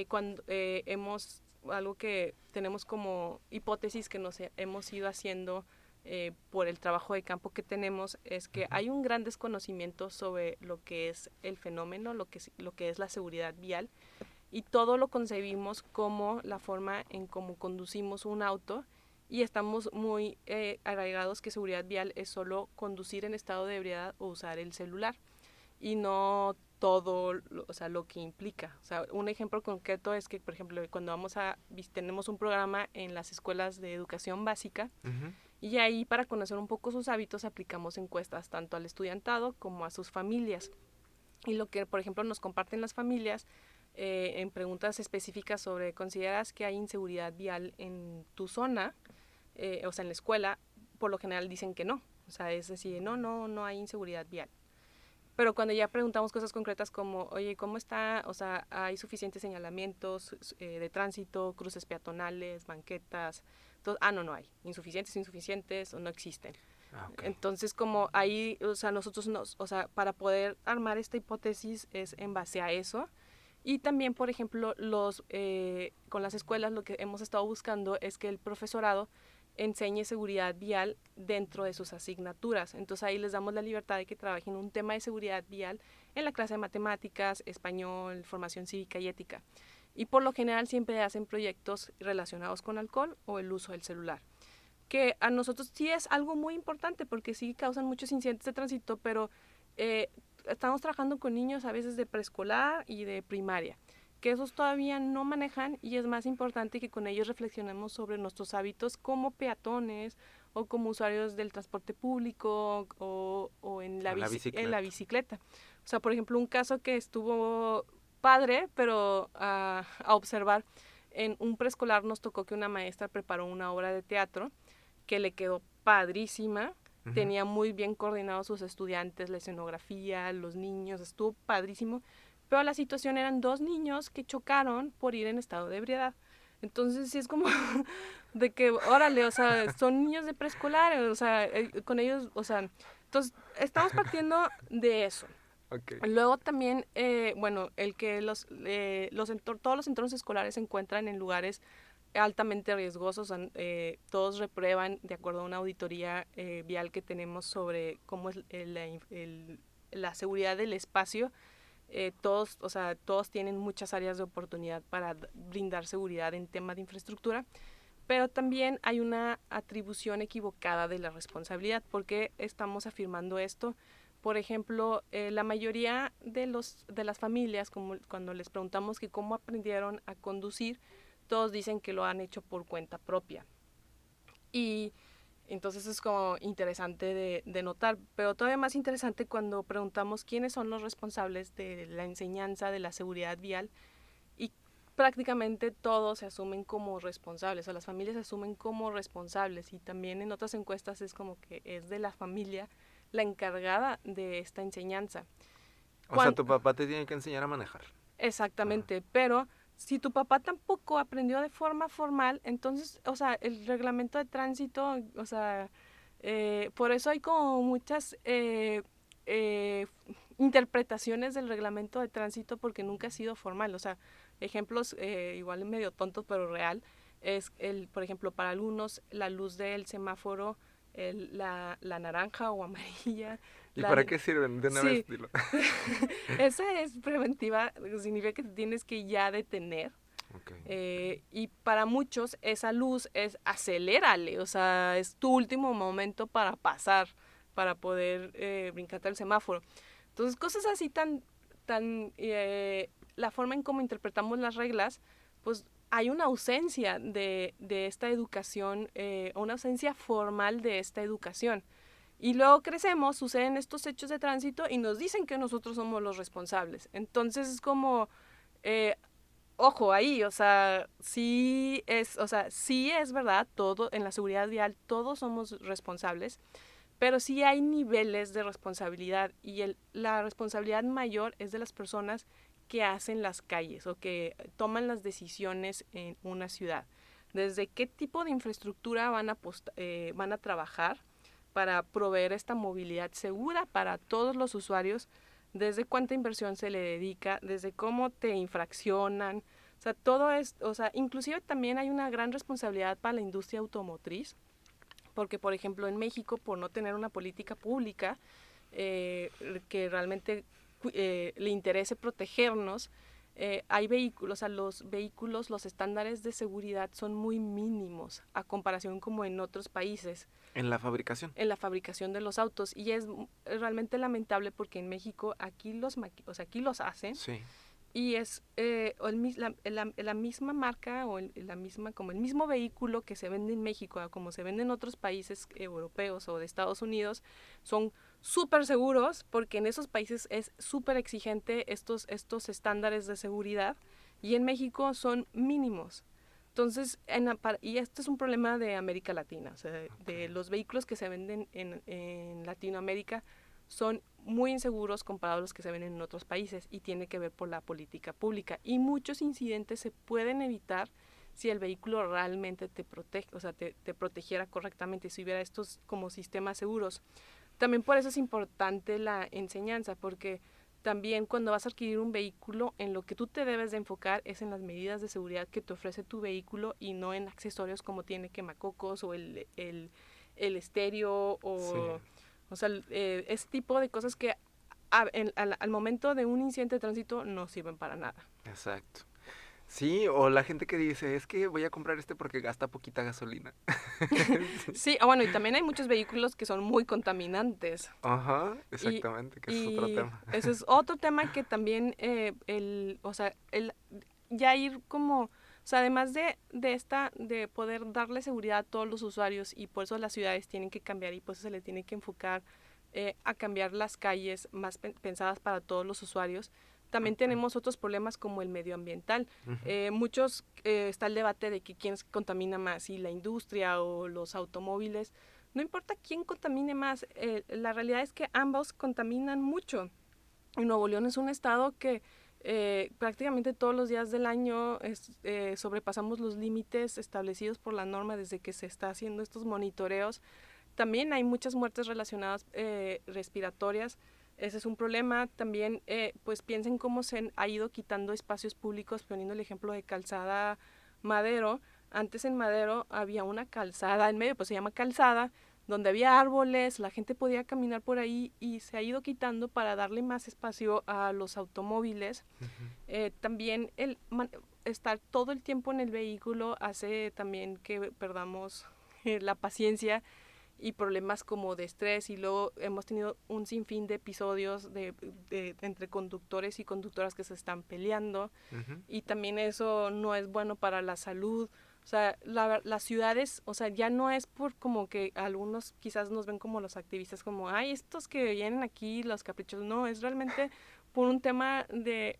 cuando hemos, algo que tenemos como hipótesis que nos hemos ido haciendo por el trabajo de campo que tenemos, es que hay un gran desconocimiento sobre lo que es el fenómeno, lo que es la seguridad vial, y todo lo concebimos como la forma en cómo conducimos un auto, y estamos muy arraigados que seguridad vial es solo conducir en estado de ebriedad o usar el celular, y no todo, o sea, lo que implica. O sea, un ejemplo concreto es que, por ejemplo, cuando tenemos un programa en las escuelas de educación básica, uh-huh. Y ahí, para conocer un poco sus hábitos, aplicamos encuestas tanto al estudiantado como a sus familias. Y lo que, por ejemplo, nos comparten las familias en preguntas específicas sobre ¿consideras que hay inseguridad vial en tu zona? O sea, en la escuela, por lo general dicen que no. O sea, es decir, no hay inseguridad vial. Pero cuando ya preguntamos cosas concretas como, oye, ¿cómo está? O sea, ¿hay suficientes señalamientos de tránsito, cruces peatonales, banquetas? No hay. Insuficientes o no existen. Okay. Entonces, como ahí, o sea, nosotros para poder armar esta hipótesis es en base a eso. Y también, por ejemplo, con las escuelas lo que hemos estado buscando es que el profesorado enseñe seguridad vial dentro de sus asignaturas. Entonces ahí les damos la libertad de que trabajen un tema de seguridad vial en la clase de matemáticas, español, formación cívica y ética. Y por lo general siempre hacen proyectos relacionados con alcohol o el uso del celular, que a nosotros sí es algo muy importante porque sí causan muchos incidentes de tránsito, pero estamos trabajando con niños a veces de preescolar y de primaria, que esos todavía no manejan, y es más importante que con ellos reflexionemos sobre nuestros hábitos como peatones o como usuarios del transporte público o en la bicicleta. O sea, por ejemplo, un caso que estuvo padre, pero a observar, en un preescolar nos tocó que una maestra preparó una obra de teatro que le quedó padrísima. Uh-huh. Tenía muy bien coordinados sus estudiantes, la escenografía, los niños, estuvo padrísimo. Pero la situación eran 2 niños que chocaron por ir en estado de ebriedad. Entonces sí es como de que, órale, o sea, son niños de preescolar, o sea, con ellos, o sea, entonces estamos partiendo de eso. Okay. Luego también, bueno, el que todos los entornos escolares se encuentran en lugares altamente riesgosos, todos reprueban de acuerdo a una auditoría vial que tenemos sobre cómo es la seguridad del espacio. Todos tienen muchas áreas de oportunidad para brindar seguridad en tema de infraestructura, pero también hay una atribución equivocada de la responsabilidad. ¿Por qué estamos afirmando esto? Por ejemplo, la mayoría de las familias, como cuando les preguntamos que cómo aprendieron a conducir, todos dicen que lo han hecho por cuenta propia. Y entonces es como interesante de notar, pero todavía más interesante cuando preguntamos quiénes son los responsables de la enseñanza de la seguridad vial, y prácticamente todos se asumen como responsables, o las familias se asumen como responsables, y también en otras encuestas es como que es de la familia la encargada de esta enseñanza. O sea, tu papá te tiene que enseñar a manejar. Exactamente, ajá. Pero si tu papá tampoco aprendió de forma formal, entonces, o sea, el reglamento de tránsito, o sea, por eso hay como muchas interpretaciones del reglamento de tránsito, porque nunca ha sido formal. O sea, ejemplos igual medio tontos pero real, es por ejemplo, para algunos la luz del semáforo, la naranja o amarilla. ¿Y para qué sirven? De una Sí, vez, dilo. esa es preventiva, significa que te tienes que ya detener. Okay. Y para muchos esa luz es acelérale, o sea, es tu último momento para pasar, para poder brincarte el semáforo. Entonces, cosas así la forma en cómo interpretamos las reglas, pues hay una ausencia de esta educación, una ausencia formal de esta educación. Y luego crecemos, suceden estos hechos de tránsito y nos dicen que nosotros somos los responsables. Entonces es como, eh, ojo ahí, o sea, sí es verdad, todo, en la seguridad vial todos somos responsables, pero sí hay niveles de responsabilidad y la responsabilidad mayor es de las personas que hacen las calles o que toman las decisiones en una ciudad. Desde qué tipo de infraestructura van a trabajar para proveer esta movilidad segura para todos los usuarios, desde cuánta inversión se le dedica, desde cómo te infraccionan, o sea, todo es, o sea, inclusive también hay una gran responsabilidad para la industria automotriz, porque por ejemplo en México, por no tener una política pública que realmente le interese protegernos, hay vehículos, a los vehículos, los estándares de seguridad son muy mínimos a comparación como en otros países En la fabricación. en la fabricación de los autos y es realmente lamentable porque en México o sea, aquí los hacen Sí. y es la misma marca o la misma como el mismo vehículo que se vende en México como se vende en otros países europeos o de Estados Unidos son súper seguros porque en esos países es súper exigente estos estándares de seguridad y en México son mínimos. Entonces, y esto es un problema de América Latina, o sea, de los vehículos que se venden en Latinoamérica son muy inseguros comparados a los que se ven en otros países y tiene que ver por la política pública. Y muchos incidentes se pueden evitar si el vehículo realmente te protege, o sea, te protegiera correctamente, si hubiera estos como sistemas seguros. También por eso es importante la enseñanza, porque también cuando vas a adquirir un vehículo, en lo que tú te debes de enfocar es en las medidas de seguridad que te ofrece tu vehículo y no en accesorios como tiene quemacocos o el estéreo Sí. o sea, ese tipo de cosas que al momento de un incidente de tránsito no sirven para nada. Exacto. Sí, o la gente que dice, es que voy a comprar este porque gasta poquita gasolina. Sí. Sí, bueno, y también hay muchos vehículos que son muy contaminantes. Ajá, Y, exactamente, que ese es otro y tema. ese es otro tema que también, o sea, ya ir como, o sea, además de poder darle seguridad a todos los usuarios y por eso las ciudades tienen que cambiar y por eso se le tiene que enfocar a cambiar las calles más pensadas para todos los usuarios. También tenemos otros problemas como el medioambiental. Ujú. Está el debate de que quién contamina más, si la industria o los automóviles. No importa quién contamine más, la realidad es que ambos contaminan mucho. Y Nuevo León es un estado que prácticamente todos los días del año sobrepasamos los límites establecidos por la norma desde que se está haciendo estos monitoreos. También hay muchas muertes relacionadas respiratorias. Ese es un problema. También, pues piensen cómo se ha ido quitando espacios públicos, poniendo el ejemplo de Calzada Madero. Antes en Madero había una calzada en medio, pues se llama calzada, donde había árboles, la gente podía caminar por ahí y se ha ido quitando para darle más espacio a los automóviles. Ujú. También estar todo el tiempo en el vehículo hace también que perdamos la paciencia y problemas como de estrés y luego hemos tenido un sinfín de episodios entre conductores y conductoras que se están peleando Ujú. y también eso no es bueno para la salud. O sea, las ciudades, o sea, ya no es por como que algunos quizás nos ven como los activistas, como, ay, estos que vienen aquí, los caprichos, no, es realmente por un tema de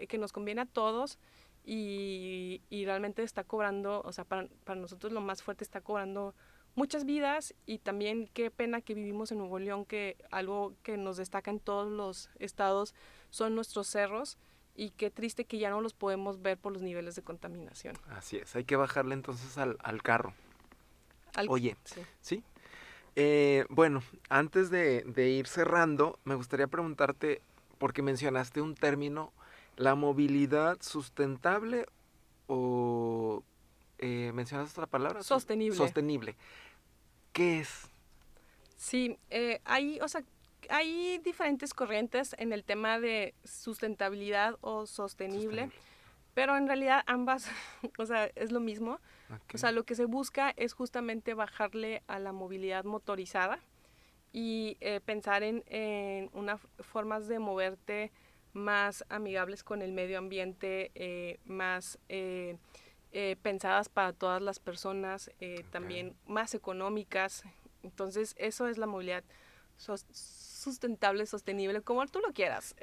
que nos conviene a todos y realmente está cobrando, o sea, para nosotros lo más fuerte está cobrando muchas vidas y también qué pena que vivimos en Nuevo León, que algo que nos destaca en todos los estados son nuestros cerros y qué triste que ya no los podemos ver por los niveles de contaminación. Así es, hay que bajarle entonces al carro. Al, Oye, sí. ¿sí? Bueno, antes de ir cerrando, me gustaría preguntarte, porque mencionaste un término, la movilidad sustentable o mencionaste otra palabra, Sostenible. sostenible. ¿Qué es? Sí, o sea, hay diferentes corrientes en el tema de sustentabilidad o sostenible, pero en realidad ambas, o sea, es lo mismo. O sea, lo que se busca es justamente bajarle a la movilidad motorizada y pensar en unas formas de moverte más amigables con el medio ambiente, más pensadas para todas las personas, también más económicas. Entonces, eso es la movilidad sustentable, sostenible, como tú lo quieras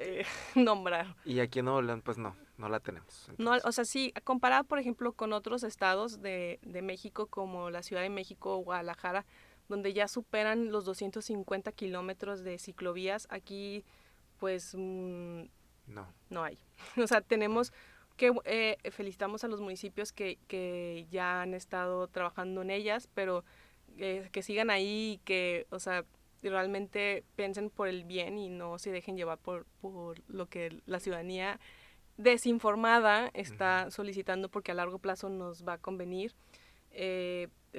nombrar. Y aquí en Nuevo León, pues no la tenemos. No, o sea, sí, comparado, por ejemplo, con otros estados de México, como la Ciudad de México o Guadalajara, donde ya superan los 250 kilómetros de ciclovías, aquí, pues, no hay. O sea, tenemos que felicitamos a los municipios que ya han estado trabajando en ellas, pero que sigan ahí y que, o sea, realmente piensen por el bien y no se dejen llevar por lo que la ciudadanía desinformada está solicitando porque a largo plazo nos va a convenir.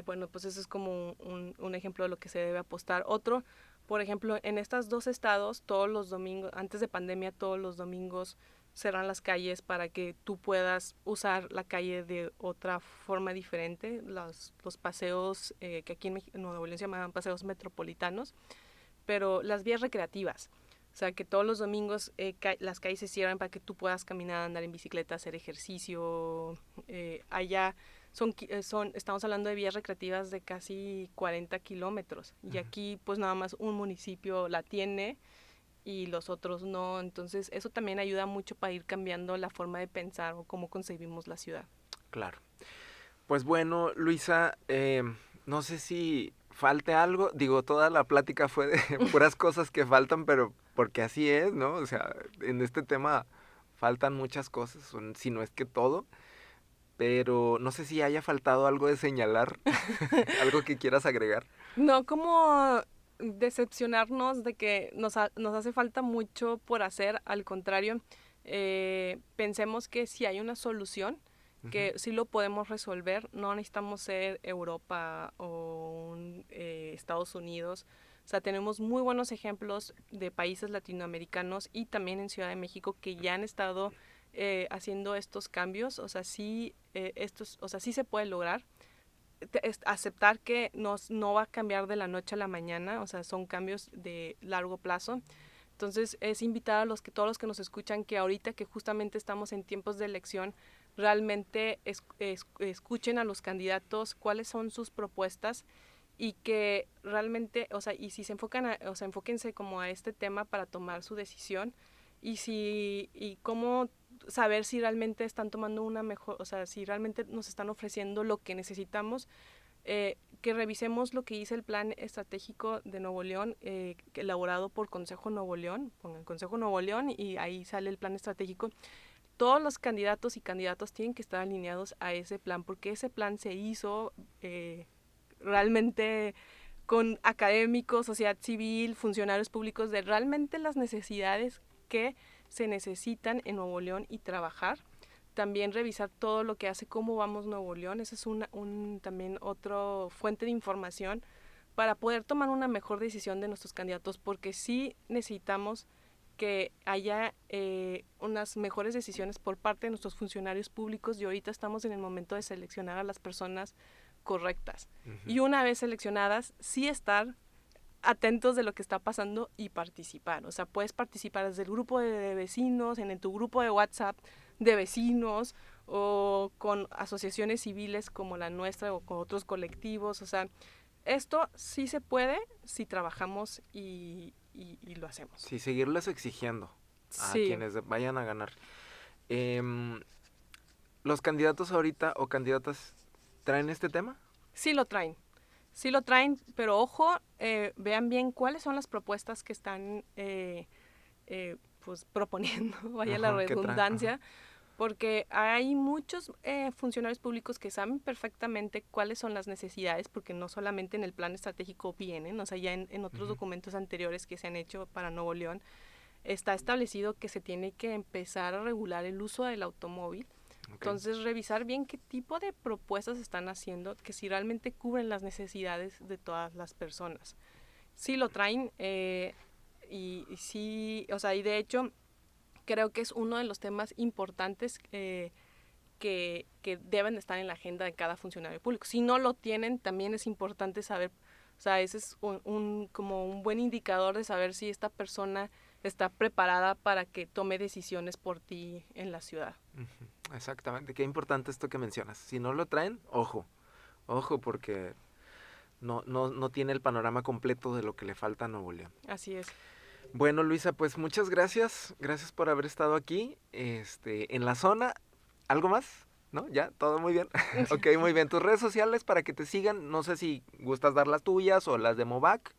Bueno, pues eso es como un ejemplo de lo que se debe apostar. Otro, por ejemplo, en estos dos estados, todos los domingos, antes de pandemia, todos los domingos cerran las calles para que tú puedas usar la calle de otra forma diferente. Los paseos, que aquí en Nuevo León se llamaban paseos metropolitanos, pero las vías recreativas. O sea, que todos los domingos las calles se cierran para que tú puedas caminar, andar en bicicleta, hacer ejercicio. Allá estamos hablando de vías recreativas de casi 40 kilómetros. Y aquí pues nada más un municipio la tiene y los otros no. Entonces eso también ayuda mucho para ir cambiando la forma de pensar o cómo concebimos la ciudad. Claro. Pues bueno, Luisa, no sé si falte algo. Digo, toda la plática fue de puras cosas que faltan, pero porque así es, ¿no? O sea, en este tema faltan muchas cosas, si no es que todo. Pero no sé si haya faltado algo de señalar, algo que quieras agregar. No, como decepcionarnos de que nos hace falta mucho por hacer, al contrario, pensemos que si hay una solución, que sí lo podemos resolver, no necesitamos ser Europa o Estados Unidos. O sea, tenemos muy buenos ejemplos de países latinoamericanos y también en Ciudad de México que ya han estado haciendo estos cambios. O sea, sí, sí se puede lograr. Aceptar que no va a cambiar de la noche a la mañana, o sea, son cambios de largo plazo. Entonces, es invitar a todos los que nos escuchan que ahorita que justamente estamos en tiempos de elección, realmente escuchen a los candidatos cuáles son sus propuestas y que realmente, o sea, y si se enfocan, o sea, enfóquense como a este tema para tomar su decisión y cómo saber si realmente están tomando una mejor, o sea, si realmente nos están ofreciendo lo que necesitamos. Que revisemos lo que dice el plan estratégico de Nuevo León, elaborado por Consejo Nuevo León, pongan Consejo Nuevo León y ahí sale el plan estratégico. Todos los candidatos y candidatas tienen que estar alineados a ese plan, porque ese plan se hizo realmente con académicos, sociedad civil, funcionarios públicos, de realmente las necesidades que se necesitan en Nuevo León y trabajar. También revisar todo lo que hace Cómo Vamos Nuevo León. Esa es también otra fuente de información para poder tomar una mejor decisión de nuestros candidatos, porque sí necesitamos que haya unas mejores decisiones por parte de nuestros funcionarios públicos y ahorita estamos en el momento de seleccionar a las personas correctas. Y una vez seleccionadas, sí estar atentos de lo que está pasando y participar. O sea, puedes participar desde el grupo de vecinos, en tu grupo de WhatsApp de vecinos o con asociaciones civiles como la nuestra o con otros colectivos. O sea, esto sí se puede si trabajamos y lo hacemos. Sí, seguirles exigiendo a quienes vayan a ganar. ¿Los candidatos ahorita o candidatas traen este tema? Sí lo traen. Sí lo traen, pero ojo, vean bien cuáles son las propuestas que están pues proponiendo, vaya la redundancia, porque hay muchos funcionarios públicos que saben perfectamente cuáles son las necesidades, porque no solamente en el plan estratégico vienen, o sea, ya en otros documentos anteriores que se han hecho para Nuevo León, está establecido que se tiene que empezar a regular el uso del automóvil. Entonces, revisar bien qué tipo de propuestas están haciendo, que si realmente cubren las necesidades de todas las personas. Si lo traen, y sí, o sea, y de hecho creo que es uno de los temas importantes que deben estar en la agenda de cada funcionario público. Si no lo tienen, también es importante saber, o sea, ese es como un buen indicador de saber si esta persona está preparada para que tome decisiones por ti en la ciudad. Exactamente, qué importante esto que mencionas. Si no lo traen, ojo, porque no tiene el panorama completo de lo que le falta a Nuevo León. Así es. Bueno, Luisa, pues muchas gracias. Gracias por haber estado aquí, en la zona. ¿Algo más? ¿No? ¿Ya? ¿Todo muy bien? Ok, muy bien. Tus redes sociales para que te sigan. No sé si gustas dar las tuyas o las de Movac.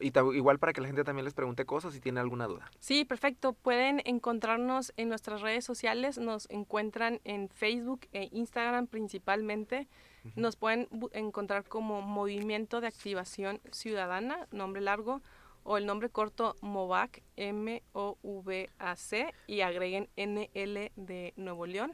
Igual para que la gente también les pregunte cosas si tiene alguna duda. Sí, perfecto. Pueden encontrarnos en nuestras redes sociales. Nos encuentran en Facebook e Instagram principalmente. Nos pueden encontrar como Movimiento de Activación Ciudadana, nombre largo, o el nombre corto MOVAC, MOVAC, y agreguen NL de Nuevo León.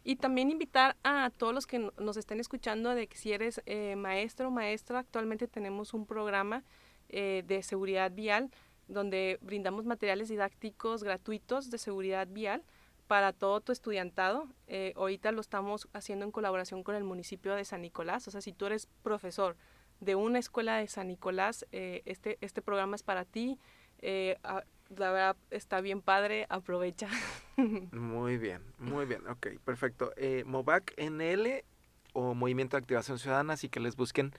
Y también invitar a todos los que nos estén escuchando de que si eres maestro o maestra, actualmente tenemos un programa de seguridad vial donde brindamos materiales didácticos gratuitos de seguridad vial para todo tu estudiantado. Ahorita lo estamos haciendo en colaboración con el municipio de San Nicolás. O sea, si tú eres profesor de una escuela de San Nicolás, este programa es para ti. La verdad está bien padre, aprovecha. Muy bien, ok, perfecto. Movac NL o Movimiento de Activación Ciudadana, así que les busquen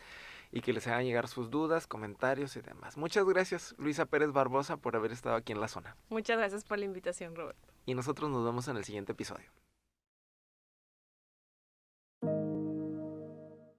y que les hagan llegar sus dudas, comentarios y demás. Muchas gracias, Luisa Pérez Barbosa, por haber estado aquí en la zona. Muchas gracias por la invitación, Roberto. Y nosotros nos vemos en el siguiente episodio.